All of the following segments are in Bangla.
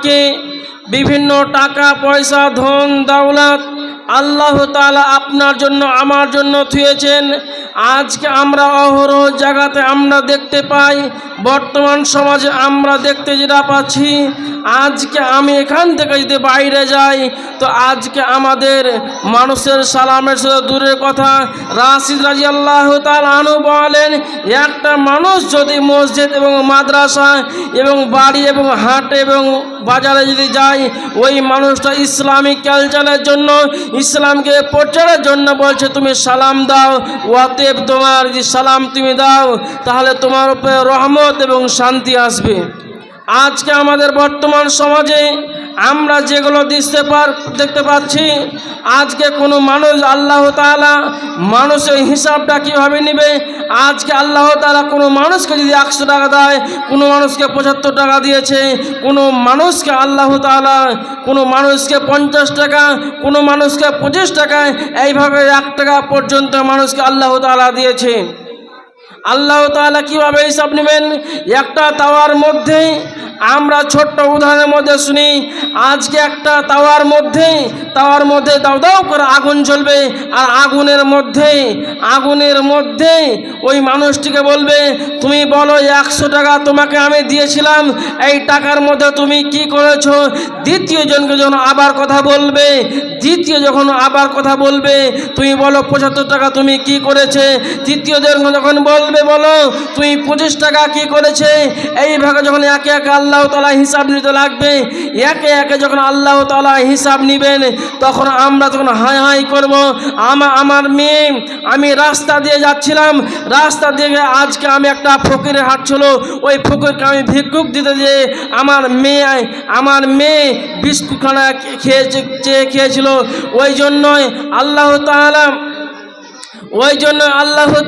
কে বিভিন্ন টাকা পয়সা ধন দৌলত আল্লাহ তাআলা আপনার জন্য আমার জন্য থুয়েছেন। আজকে আমরা অহরহ জায়গাতে আমরা দেখতে পাই, বর্তমান সমাজে আমরা দেখতে যেটা পাচ্ছি, আজকে আমি এখান থেকে যদি বাইরে যাই তো আজকে আমাদের মানুষের সালামের সাথে দূরের কথা। রাশিদ রাদিয়াল্লাহু তাআলা আনহু বলেন, একটা মানুষ যদি মসজিদ এবং মাদ্রাসা এবং বাড়ি এবং হাট এবং বাজারে যদি যায়, ওই মানুষটা ইসলামিক কালচারের জন্য, ইসলামকে প্রচারের জন্য বলছে তুমি সালাম দাও। অতএব তোমার যদি সালাম তুমি দাও তাহলে তোমার উপরে রহমত এবং শান্তি আসবে। আজকে আমাদের বর্তমান সমাজে আমরা যেগুলো দেখতে পাচ্ছি, আজকে কোনো মানুষ আল্লাহ তাআলা মানুষের হিসাবটা কীভাবে নেবে। আজকে আল্লাহ তাআলা কোনো মানুষকে যদি 100 টাকা দেয়, কোনো মানুষকে 75 টাকা দিয়েছে, কোনো মানুষকে আল্লাহ তাআলা কোনো মানুষকে 50 টাকা, কোনো মানুষকে 25 টাকায়, এইভাবে 1 টাকা পর্যন্ত মানুষকে আল্লাহ তাআলা দিয়েছে। আল্লাহ তাআলা কীভাবে হিসাব নেবেন? একটা তাওয়ার মধ্যে আমরা ছোট্ট উদাহরণের মধ্যে শুনি, আজকে একটা তাওয়ার মধ্যে দাও দাও করে আগুন জ্বলবে, আর আগুনের মধ্যে ওই মানুষটিকে বলবে তুমি বলো 100 টাকা তোমাকে আমি দিয়েছিলাম, এই টাকার মধ্যে তুমি কি করেছো? দ্বিতীয় জনকে যখন আবার কথা বলবে তুমি বলো 75 টাকা তুমি কি করেছে। তৃতীয় জন যখন বলবে বলো তুমি 25 টাকা কি করেছে। এইভাবে যখন একে একে আল্লাহ তাআলা হিসাব নিতে লাগবে, একে একে যখন আল্লাহ তাআলা হিসাব নেবেন, তখন আমরা তখন হাই হাই করব। আমার মেয়ে, আমি রাস্তা দিয়ে যাচ্ছিলাম, রাস্তা দিয়ে আজকে আমি একটা ফকিরের হাট ছিল, ওই ফকিরকে আমি ভিক্ষুক দিতে যেয়ে আমার মেয়ে বিস্কুটখানা খেয়েছিল। ওই জন্যই আল্লাহ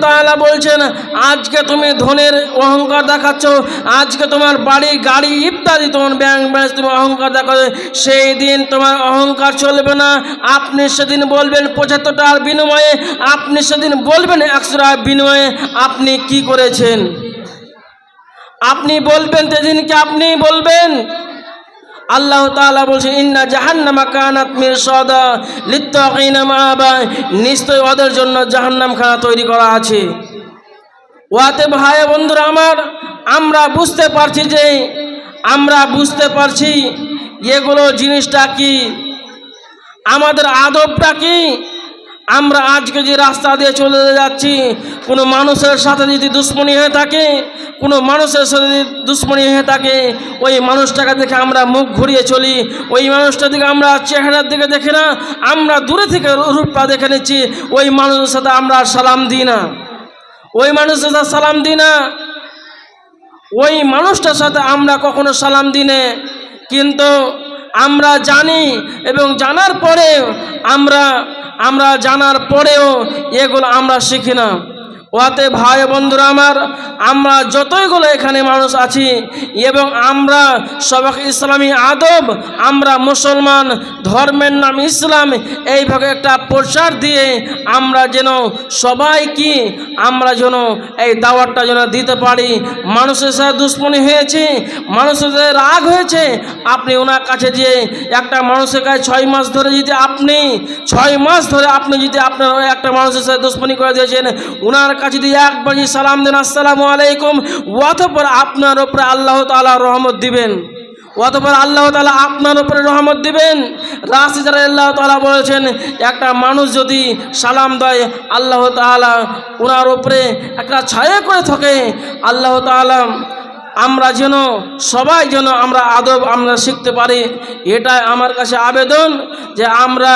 তাআলা বলছেন, আজকে তুমি ধনের অহংকার দেখাচ্ছ, আজকে তোমার বাড়ি গাড়ি ইত্যাদি তোমার ব্যাংক ব্যালেন্স তুমি অহংকার দেখাচ্ছ, সেই দিন তোমার অহংকার চলবে না। আপনি সেদিন বলবেন 75 টাকার বিনিময়ে, আপনি সেদিন বলবেন 100 টাকার বিনিময়ে আপনি কি করেছেন। আপনি বলবেন সেদিনকে, আপনি বলবেন। আল্লাহ তাআলা বলছেন, ইন্না জাহান্নামা কানাত মিরসাদা লিত্তাগিনা মাআবা, নিশ্চয় ওদের জন্য জাহান্নামখানা তৈরি করা আছে। ওয়াতে ভাই বন্ধুরা আমার, আমরা বুঝতে পারছি এগুলো জিনিসটা কি, আমাদের আদবটা কি। আমরা আজকে যে রাস্তা দিয়ে চলে যাচ্ছি, কোনো মানুষের সাথে যদি দুশ্মনী হয়ে থাকে, ওই মানুষটাকে দেখে আমরা মুখ ঘুরিয়ে চলি, ওই মানুষটা দিকে আমরা চেহারার দিকে দেখি না, আমরা দূরে থেকে রূপটা দেখে নিচ্ছি, ওই মানুষের সাথে আমরা সালাম দিই না, ওই মানুষটার সাথে আমরা কখনো সালাম দিই না। কিন্তু আমরা জানি এবং জানার পরেও এগুলো আমরা শিখি না। ওয়াতে ভাই বন্ধুরা আমার, আমরা যতইগুলো এখানে মানুষ আছি এবং আমরা সবাইকে ইসলামী আদব, আমরা মুসলমান, ধর্মের নাম ইসলাম, এইভাবে একটা প্রচার দিয়ে আমরা যেন সবাইকে এই দাওয়াতটা যেন দিতে পারি। মানুষের সাথে দুশ্মনী হয়েছে, মানুষের সাথে রাগ হয়েছে, আপনি ওনার কাছে যে একটা মানুষের কাছে 6 মাস ধরে যদি আপনি আপনার একটা মানুষের সাথে দুশ্মনী করে দিয়েছেন, ওনার কাছে যদি একবার সালাম দেন আসসালামু আলাইকুম, অতঃপর আপনার উপরে আল্লাহ তাআলা রহমত দিবেন। রাশিদ রাদিয়াল্লাহু তাআলা বলেছেন, একটা মানুষ যদি সালাম দেয়, আল্লাহ তাআলা ওনার উপরে একটা ছায়া করে থাকে। আল্লাহ তাআলা আমরা সবাই আমরা আদব আমরা শিখতে পারি। এটাই আমার কাছে আবেদন যে আমরা